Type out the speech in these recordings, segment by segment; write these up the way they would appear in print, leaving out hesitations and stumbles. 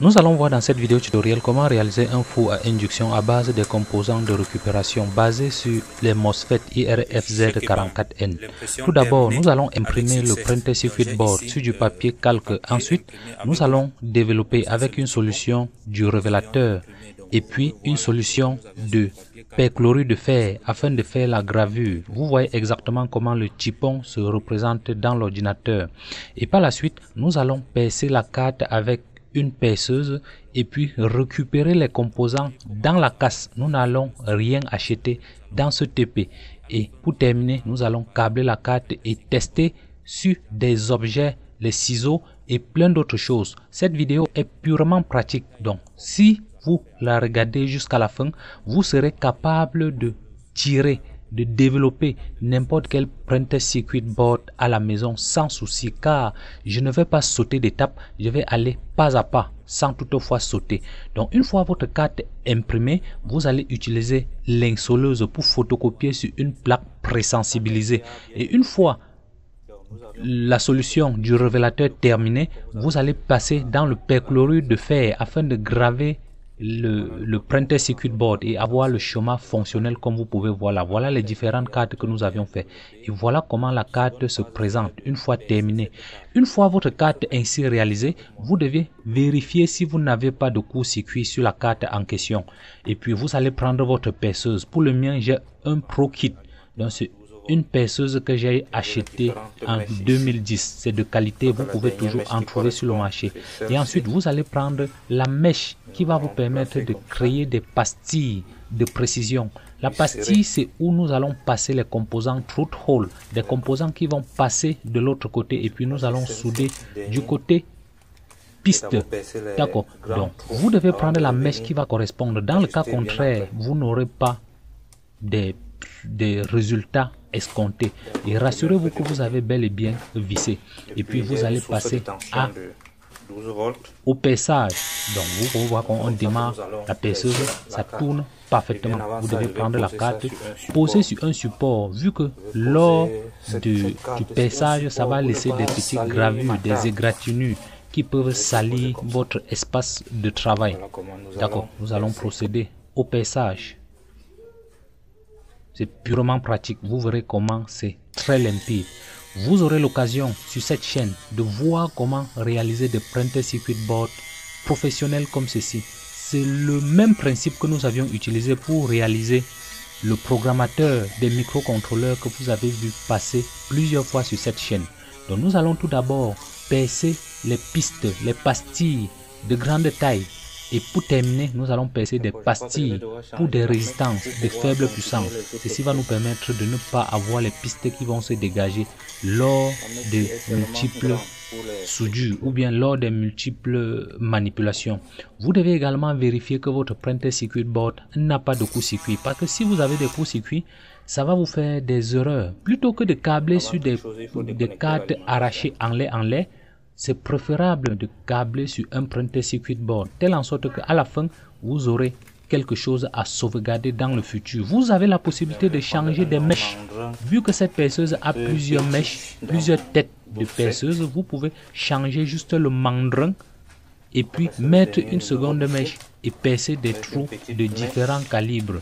Nous allons voir dans cette vidéo tutoriel comment réaliser un four à induction à base des composants de récupération basés sur les MOSFET IRFZ44N. Tout d'abord, nous allons imprimer le printed circuit board sur du papier calque. Ensuite, nous allons développer avec une solution du révélateur et puis une solution de perchlorure de fer afin de faire la gravure. Vous voyez exactement comment le typon se représente dans l'ordinateur. Et par la suite, nous allons percer la carte avec une perceuse et puis récupérer les composants dans la casse. Nous n'allons rien acheter dans ce TP. Et pour terminer, nous allons câbler la carte et tester sur des objets, les ciseaux et plein d'autres choses. Cette vidéo est purement pratique. Donc, si vous la regardez jusqu'à la fin, vous serez capable de tirer, de développer n'importe quel printed circuit board à la maison sans souci, car je ne vais pas sauter d'étape, je vais aller pas à pas sans toutefois sauter. Donc une fois votre carte imprimée, vous allez utiliser l'insoleuse pour photocopier sur une plaque présensibilisée. Et une fois la solution du révélateur terminée, vous allez passer dans le perchlorure de fer afin de graver le printed circuit board et avoir le schéma fonctionnel comme vous pouvez voir là. Voilà les différentes cartes que nous avions fait et voilà comment la carte se présente une fois terminée. Une fois votre carte ainsi réalisée, vous devez vérifier si vous n'avez pas de court-circuit sur la carte en question et puis vous allez prendre votre perceuse. Pour le mien, j'ai un Pro Kit, donc c'est une perceuse que j'ai achetée en 2010. C'est de qualité, vous pouvez toujours en trouver sur le marché. Et ensuite, vous allez prendre la mèche qui va vous permettre de créer des pastilles de précision. La pastille, c'est où nous allons passer les composants through hole, des composants qui vont passer de l'autre côté et puis nous allons souder du côté piste. D'accord. Donc, vous devez prendre la mèche qui va correspondre. Dans le cas contraire, vous n'aurez pas des résultats escomptés. Et rassurez-vous que vous avez bel et bien vissé. Et puis vous allez passer au perçage. Donc vous pouvez voir qu'on démarre la perceuse, ça tourne parfaitement. Vous devez prendre la carte, poser sur un support. Vu que lors du perçage, ça va laisser des petites gravures, des égratignures qui peuvent salir votre espace de travail. D'accord, nous allons procéder au perçage. C'est purement pratique. Vous verrez comment c'est très limpide. Vous aurez l'occasion sur cette chaîne de voir comment réaliser des printed circuit boards professionnels comme ceci. C'est le même principe que nous avions utilisé pour réaliser le programmateur des microcontrôleurs que vous avez vu passer plusieurs fois sur cette chaîne. Donc nous allons tout d'abord percer les pistes, les pastilles de grande taille. Et pour terminer, nous allons percer des pastilles pour des résistances de faible puissance. Ceci va nous permettre de ne pas avoir les pistes qui vont se dégager lors de multiples soudures ou bien lors des multiples manipulations. Vous devez également vérifier que votre printed circuit board n'a pas de court-circuit, parce que si vous avez des courts-circuits, ça va vous faire des erreurs. Plutôt que de câbler sur des cartes arrachées en lait, c'est préférable de câbler sur un printed circuit board, telle en sorte qu'à la fin, vous aurez quelque chose à sauvegarder dans le futur. Vous avez la possibilité de changer des mèches. Vu que cette perceuse a plusieurs mèches, plusieurs têtes de perceuse, vous pouvez changer juste le mandrin et puis mettre une seconde mèche et percer des trous de différents calibres.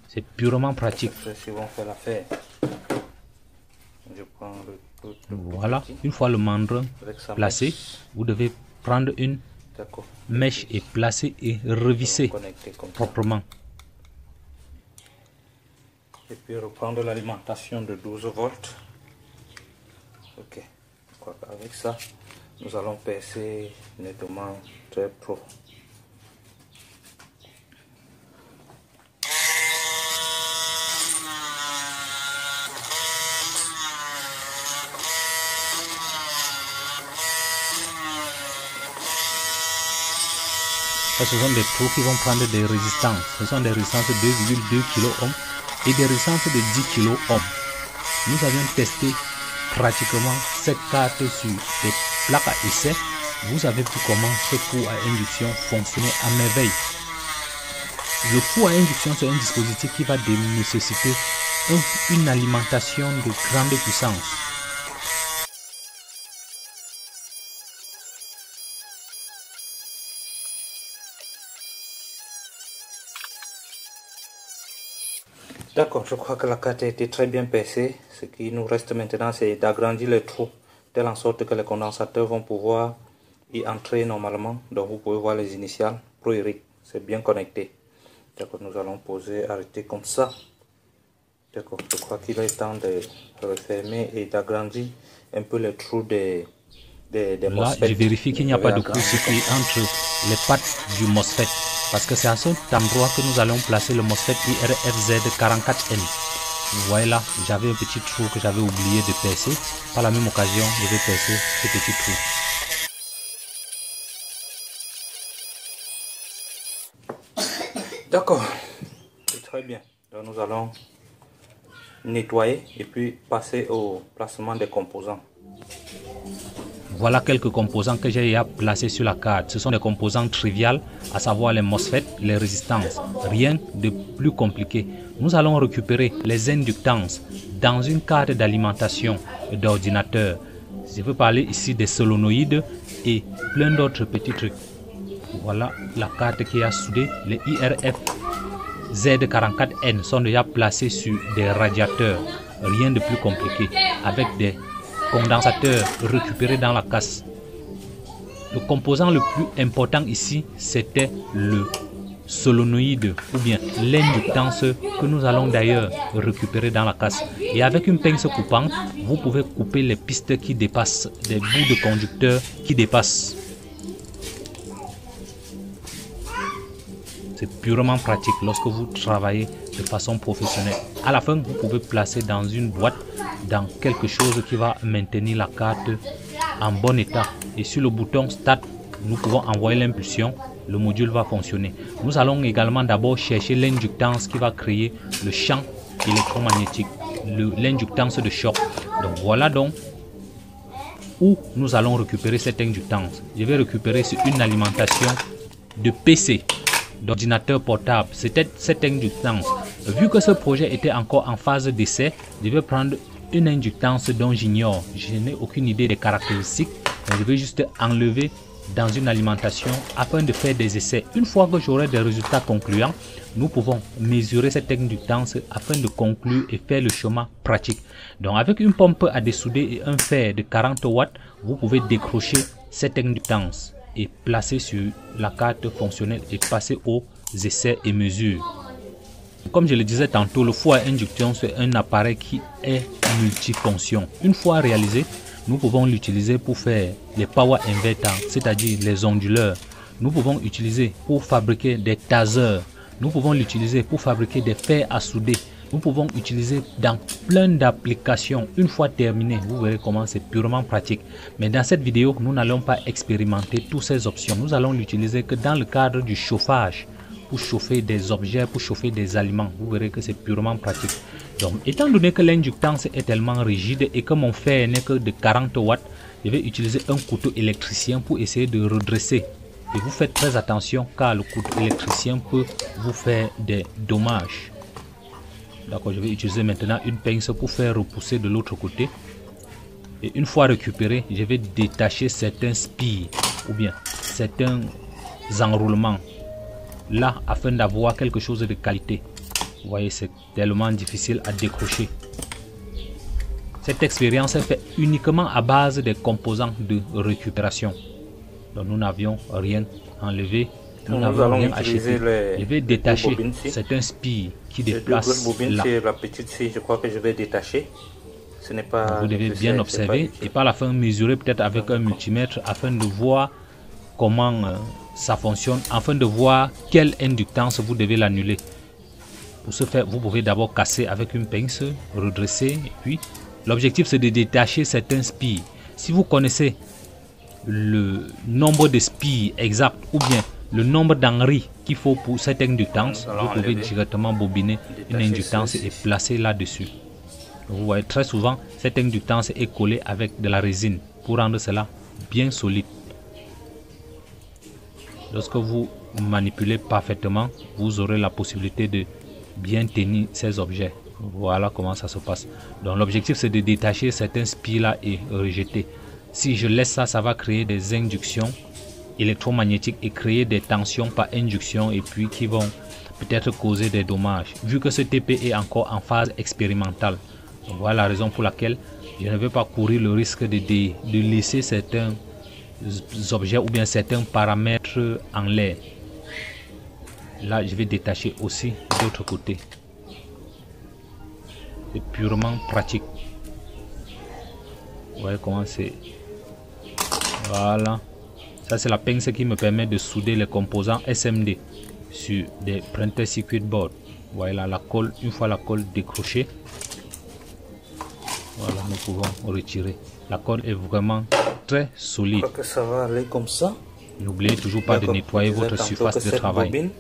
C'est purement pratique. Voilà, une fois le mandrin placé, vous devez prendre une mèche et placer et revisser proprement. Et puis reprendre l'alimentation de 12 volts. Ok, avec ça, nous allons percer nettement très profond. Ce sont des trous qui vont prendre des résistances. Ce sont des résistances de 2,2 kΩ et des résistances de 10 kΩ. Nous avions testé pratiquement cette carte sur des plaques à essai. Vous avez vu comment ce four à induction fonctionnait à merveille. Le four à induction, c'est un dispositif qui va nécessiter une alimentation de grande puissance. D'accord, je crois que la carte a été très bien percée. Ce qui nous reste maintenant, c'est d'agrandir les trous, telle en sorte que les condensateurs vont pouvoir y entrer normalement. Donc vous pouvez voir les initiales, Pro Eric, c'est bien connecté. D'accord, nous allons poser, arrêter comme ça. D'accord, je crois qu'il est temps de refermer et d'agrandir un peu les trous des Là, MOSFET. je vérifie qu'il n'y a pas de court-circuit entre les pattes du MOSFET, parce que c'est à cet endroit que nous allons placer le MOSFET IRFZ44N. Vous voyez là, j'avais un petit trou que j'avais oublié de percer. Par la même occasion, je vais percer ce petit trou. D'accord, c'est très bien. Donc nous allons nettoyer et puis passer au placement des composants. Voilà quelques composants que j'ai placés sur la carte. Ce sont des composants triviaux, à savoir les MOSFET, les résistances. Rien de plus compliqué. Nous allons récupérer les inductances dans une carte d'alimentation d'ordinateur. Je veux parler ici des solénoïdes et plein d'autres petits trucs. Voilà la carte qui a soudé. Les IRFZ44N sont déjà placés sur des radiateurs. Rien de plus compliqué. Avec des condensateur récupéré dans la casse. Le composant le plus important ici, c'était le solénoïde ou bien l'inductance que nous allons d'ailleurs récupérer dans la casse. Et avec une pince coupante, vous pouvez couper les pistes qui dépassent, des bouts de conducteurs qui dépassent. C'est purement pratique lorsque vous travaillez de façon professionnelle. À la fin, vous pouvez placer dans une boîte, dans quelque chose qui va maintenir la carte en bon état. Et sur le bouton Start, nous pouvons envoyer l'impulsion. Le module va fonctionner. Nous allons également d'abord chercher l'inductance qui va créer le champ électromagnétique, l'inductance de choc. Donc voilà donc où nous allons récupérer cette inductance. Je vais récupérer sur une alimentation de PC, d'ordinateur portable. C'était cette inductance. Vu que ce projet était encore en phase d'essai, je vais prendre une inductance dont j'ignore. Je n'ai aucune idée des caractéristiques. Je vais juste enlever dans une alimentation afin de faire des essais. Une fois que j'aurai des résultats concluants, nous pouvons mesurer cette inductance afin de conclure et faire le chemin pratique. Donc avec une pompe à dessouder et un fer de 40 watts, vous pouvez décrocher cette inductance et placer sur la carte fonctionnelle et passer aux essais et mesures. Comme je le disais tantôt, le four à induction, c'est un appareil qui est multifonction. Une fois réalisé, nous pouvons l'utiliser pour faire les power inverters, c'est-à-dire les onduleurs. Nous pouvons l'utiliser pour fabriquer des tasers. Nous pouvons l'utiliser pour fabriquer des fers à souder. Nous pouvons l'utiliser dans plein d'applications. Une fois terminé, vous verrez comment c'est purement pratique. Mais dans cette vidéo, nous n'allons pas expérimenter toutes ces options. Nous allons l'utiliser que dans le cadre du chauffage, pour chauffer des objets, pour chauffer des aliments. Vous verrez que c'est purement pratique. Donc, étant donné que l'inductance est tellement rigide et que mon fer n'est que de 40 watts, je vais utiliser un couteau électricien pour essayer de redresser. Et vous faites très attention car le couteau électricien peut vous faire des dommages. D'accord, je vais utiliser maintenant une pince pour faire repousser de l'autre côté. Et une fois récupéré, je vais détacher certains spires ou bien certains enroulements là afin d'avoir quelque chose de qualité. Vous voyez, c'est tellement difficile à décrocher. Cette expérience est faite uniquement à base des composants de récupération. Donc nous n'avions rien enlevé, nous n'avons rien acheté. Je vais détacher certains spires qui déplacent là. La petite scie, je crois que je vais détacher. Ce n'est pas. Vous devez bien observer et par la fin mesurer peut-être avec un multimètre afin de voir comment ça fonctionne, afin de voir quelle inductance vous devez l'annuler. Pour ce faire, vous pouvez d'abord casser avec une pince, redresser, et puis l'objectif c'est de détacher certains spires. Si vous connaissez le nombre de spires exact ou bien le nombre d'henris qu'il faut pour cette inductance, vous pouvez directement bobiner une inductance et placer là-dessus. Vous voyez, très souvent, cette inductance est collée avec de la résine pour rendre cela bien solide. Lorsque vous manipulez parfaitement, vous aurez la possibilité de bien tenir ces objets. Voilà comment ça se passe. Donc l'objectif c'est de détacher certains spires là et rejeter. Si je laisse ça, ça va créer des inductions électromagnétiques et créer des tensions par induction et puis qui vont peut-être causer des dommages, vu que ce TP est encore en phase expérimentale. Donc voilà la raison pour laquelle je ne vais pas courir le risque de laisser certains objets ou bien certains paramètres en l'air. Là, je vais détacher aussi de l'autre côté. C'est purement pratique. Vous voyez comment c'est. Voilà. Ça, c'est la pince qui me permet de souder les composants SMD sur des printed circuit board. Voilà la colle. Une fois la colle décrochée, voilà, nous pouvons retirer. La colle est vraiment très solide. Je crois que ça va aller comme ça. N'oubliez toujours pas de nettoyer votre surface de travail.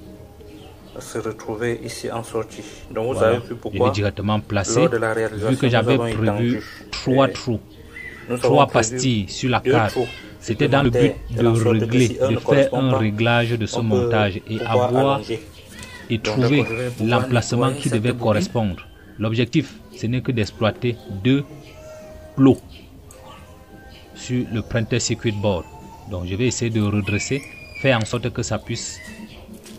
Se retrouver ici en sortie. Donc vous Voilà. avez vu pourquoi. Je vais directement placer, vu que j'avais prévu 3 trous, 3 pastilles sur la carte. C'était dans le but de régler, de faire un réglage de ce montage et avoir et trouver l'emplacement qui devait correspondre. L'objectif, ce n'est que d'exploiter 2 plots sur le printed circuit board. Donc je vais essayer de redresser, faire en sorte que ça puisse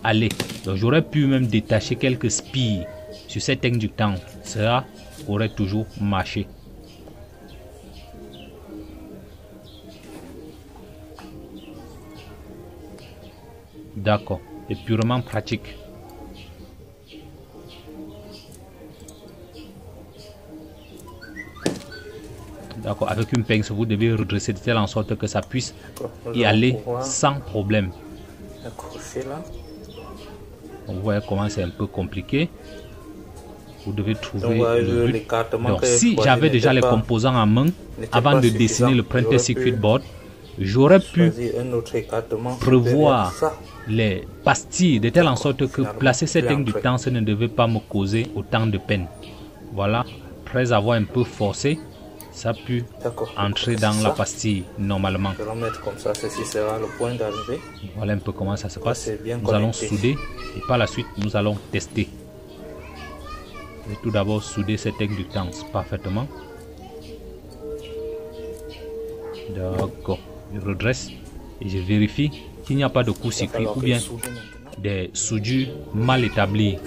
aller. Donc j'aurais pu même détacher quelques spilles sur cet inductant. Ça aurait toujours marché. D'accord, c'est purement pratique. D'accord, avec une pince, vous devez redresser de telle en sorte que ça puisse y aller sans problème. Vous voyez comment c'est un peu compliqué. Vous devez trouver le but. Donc si j'avais déjà les composants en main avant de dessiner le printed circuit board, j'aurais pu prévoir les pastilles de telle en sorte que placer cet inductant ne devait pas me causer autant de peine. Voilà, après avoir un peu forcé, ça a pu entrer dans la pastille normalement. Je vais mettre comme ça, ceci sera le point d'arrivée. Voilà un peu comment ça se passe. Nous allons souder et par la suite nous allons tester. Je vais tout d'abord souder cette inductance parfaitement. D'accord. Je redresse et je vérifie qu'il n'y a pas de court-circuit ou bien des soudures mal établies.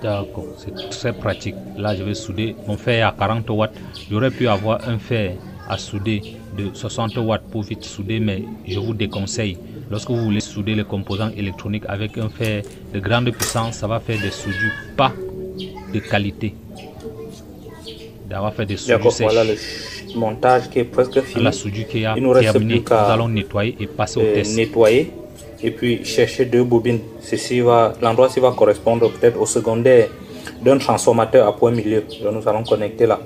D'accord, c'est très pratique. Là, je vais souder mon fer à 40 watts. J'aurais pu avoir un fer à souder de 60 watts pour vite souder, mais je vous déconseille. Lorsque vous voulez souder les composants électroniques avec un fer de grande puissance, ça va faire des soudures pas de qualité. D'avoir fait des soudures sèches. Voilà le montage qui est presque fini. La soudure qui a terminé, nous allons nettoyer et passer au test. Nettoyer et puis chercher 2 bobines. Ceci va, l'endroit ci va correspondre peut-être au secondaire d'un transformateur à point milieu. Donc nous allons connecter là.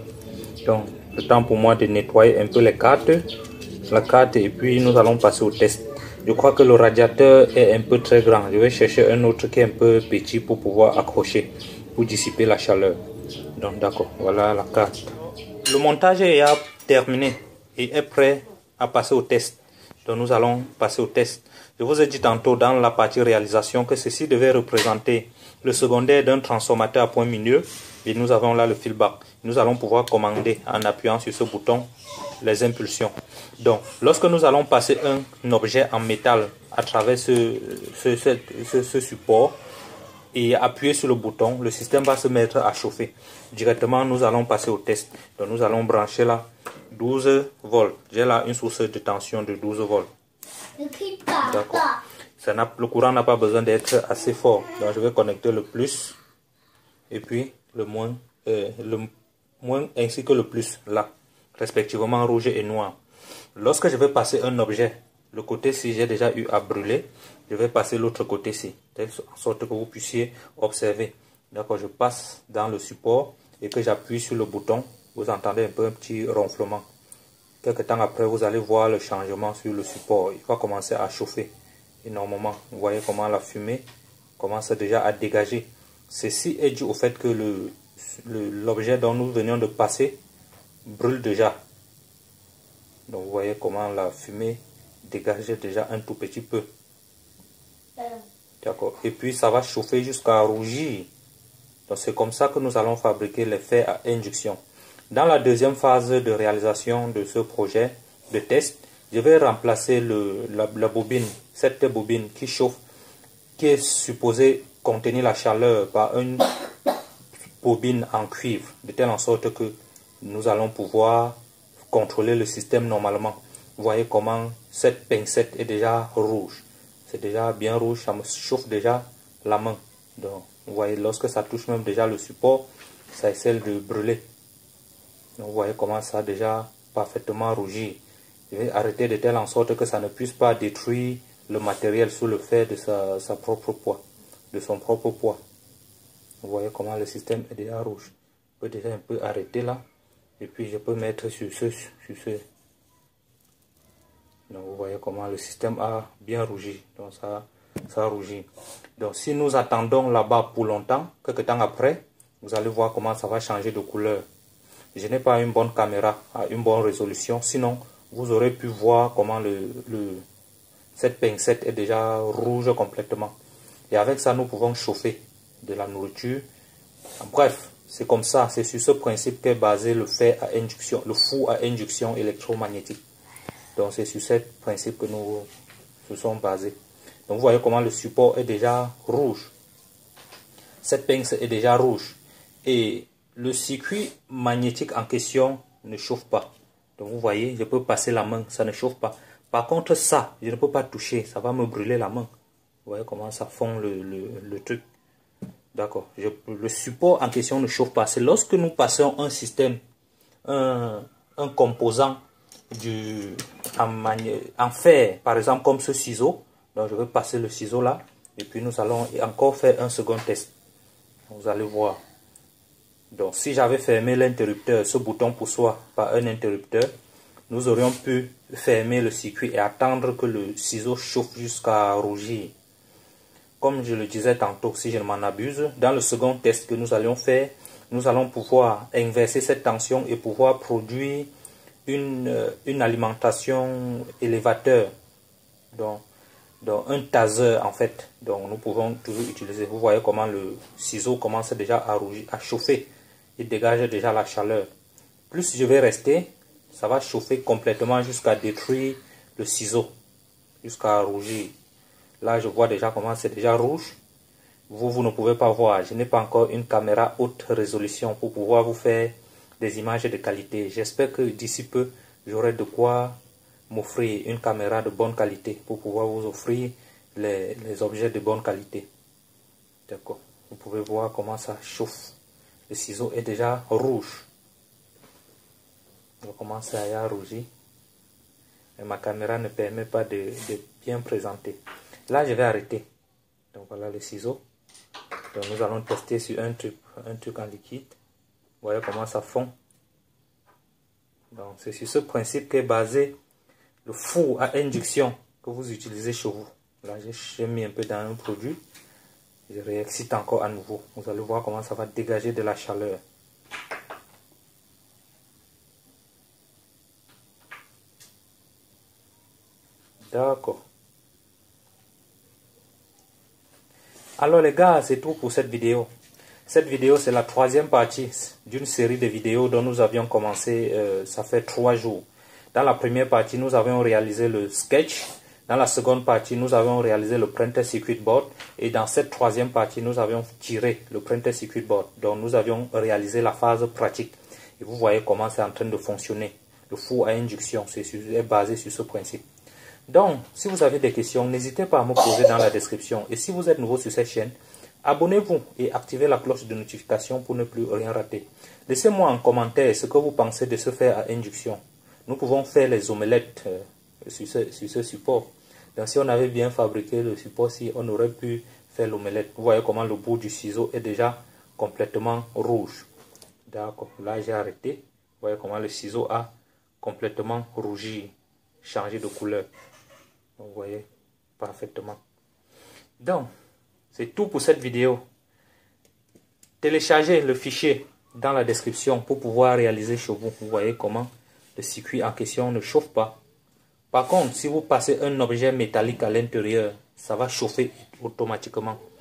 Donc le temps pour moi de nettoyer un peu les cartes, la carte, et puis nous allons passer au test. Je crois que le radiateur est un peu très grand. Je vais chercher un autre qui est un peu petit pour pouvoir accrocher, pour dissiper la chaleur. Donc d'accord, voilà la carte. Le montage est terminé et est prêt à passer au test. Donc nous allons passer au test. Je vous ai dit tantôt dans la partie réalisation que ceci devait représenter le secondaire d'un transformateur à point milieu. Et nous avons là le feedback. Nous allons pouvoir commander en appuyant sur ce bouton les impulsions. Donc lorsque nous allons passer un objet en métal à travers ce support et appuyer sur le bouton, le système va se mettre à chauffer. Directement nous allons passer au test. Donc nous allons brancher là 12 volts. J'ai là une source de tension de 12 volts. Le courant n'a pas besoin d'être assez fort. Donc je vais connecter le plus et puis le moins ainsi que le plus là, respectivement rouge et noir. Lorsque je vais passer un objet, le côté-ci j'ai déjà eu à brûler, je vais passer l'autre côté-ci, de sorte que vous puissiez observer. D'accord, je passe dans le support et que j'appuie sur le bouton, vous entendez un peu un petit ronflement. Quelques temps après, vous allez voir le changement sur le support. Il va commencer à chauffer énormément. Vous voyez comment la fumée commence déjà à dégager. Ceci est dû au fait que l'objet dont nous venions de passer brûle déjà. Donc vous voyez comment la fumée dégage déjà un tout petit peu. D'accord. Et puis ça va chauffer jusqu'à rougir. Donc c'est comme ça que nous allons fabriquer les fers à induction. Dans la deuxième phase de réalisation de ce projet de test, je vais remplacer la bobine, cette bobine qui chauffe, qui est supposée contenir la chaleur, par une bobine en cuivre, de telle en sorte que nous allons pouvoir contrôler le système normalement. Vous voyez comment cette pincette est déjà rouge. C'est déjà bien rouge, ça me chauffe déjà la main. Donc, vous voyez, lorsque ça touche même déjà le support, ça essaie de brûler. Donc, vous voyez comment ça a déjà parfaitement rougi. Je vais arrêter de telle en sorte que ça ne puisse pas détruire le matériel sous le fait de sa propre poids, de son propre poids. Vous voyez comment le système est déjà rouge. Je peux déjà un peu arrêter là. Et puis je peux mettre sur ce. Donc vous voyez comment le système a bien rougi. Donc ça a rougi. Donc si nous attendons là-bas pour longtemps, quelques temps après, vous allez voir comment ça va changer de couleur. Je n'ai pas une bonne caméra à une bonne résolution. Sinon, vous aurez pu voir comment cette pincette est déjà rouge complètement. Et avec ça, nous pouvons chauffer de la nourriture. Bref, c'est comme ça, c'est sur ce principe qu'est basé le four à induction électromagnétique. Donc c'est sur ce principe que nous se sommes basés. Donc vous voyez comment le support est déjà rouge. Cette pince est déjà rouge. Et le circuit magnétique en question ne chauffe pas. Donc vous voyez, je peux passer la main, ça ne chauffe pas. Par contre ça, je ne peux pas toucher, ça va me brûler la main. Vous voyez comment ça fond le truc. D'accord. Le support en question ne chauffe pas. C'est lorsque nous passons un système, un composant en fer, par exemple comme ce ciseau. Donc je vais passer le ciseau là. Et puis nous allons encore faire un second test. Vous allez voir. Donc si j'avais fermé l'interrupteur, ce bouton poussoir par un interrupteur, nous aurions pu fermer le circuit et attendre que le ciseau chauffe jusqu'à rougir. Comme je le disais tantôt, si je ne m'en abuse, dans le second test que nous allions faire, nous allons pouvoir inverser cette tension et pouvoir produire une alimentation élévateur, donc un taser en fait. Donc nous pouvons toujours utiliser. Vous voyez comment le ciseau commence déjà à rougir, à chauffer. Il dégage déjà la chaleur. Plus je vais rester, ça va chauffer complètement jusqu'à détruire le ciseau, jusqu'à rougir. Là, je vois déjà comment c'est déjà rouge. Vous ne pouvez pas voir. Je n'ai pas encore une caméra haute résolution pour pouvoir vous faire des images de qualité. J'espère que d'ici peu, j'aurai de quoi m'offrir une caméra de bonne qualité pour pouvoir vous offrir les objets de bonne qualité. D'accord. Vous pouvez voir comment ça chauffe. Le ciseau est déjà rouge. On commence à rougir. Et ma caméra ne permet pas de bien présenter. Là, je vais arrêter. Donc voilà le ciseau. Donc nous allons tester sur un truc en liquide. Vous voyez comment ça fond. Donc c'est sur ce principe qu'est basé le four à induction que vous utilisez chez vous. Là, j'ai mis un peu dans un produit. Je réexcite encore à nouveau. Vous allez voir comment ça va dégager de la chaleur. D'accord. Alors les gars, c'est tout pour cette vidéo. Cette vidéo, c'est la troisième partie d'une série de vidéos dont nous avions commencé, ça fait 3 jours. Dans la première partie, nous avions réalisé le sketch. Dans la seconde partie, nous avons réalisé le printed circuit board. Et dans cette troisième partie, nous avions tiré le printed circuit board. Donc nous avions réalisé la phase pratique. Et vous voyez comment c'est en train de fonctionner. Le four à induction, est basé sur ce principe. Donc, si vous avez des questions, n'hésitez pas à me poser dans la description. Et si vous êtes nouveau sur cette chaîne, abonnez-vous et activez la cloche de notification pour ne plus rien rater. Laissez-moi en commentaire ce que vous pensez de ce fer à induction. Nous pouvons faire les omelettes sur ce support. Donc, si on avait bien fabriqué le support, on aurait pu faire l'omelette. Vous voyez comment le bout du ciseau est déjà complètement rouge. D'accord, là j'ai arrêté. Vous voyez comment le ciseau a complètement rougi, changé de couleur. Vous voyez parfaitement. Donc, c'est tout pour cette vidéo. Téléchargez le fichier dans la description pour pouvoir réaliser chez vous. Vous voyez comment le circuit en question ne chauffe pas. Par contre, si vous passez un objet métallique à l'intérieur, ça va chauffer automatiquement.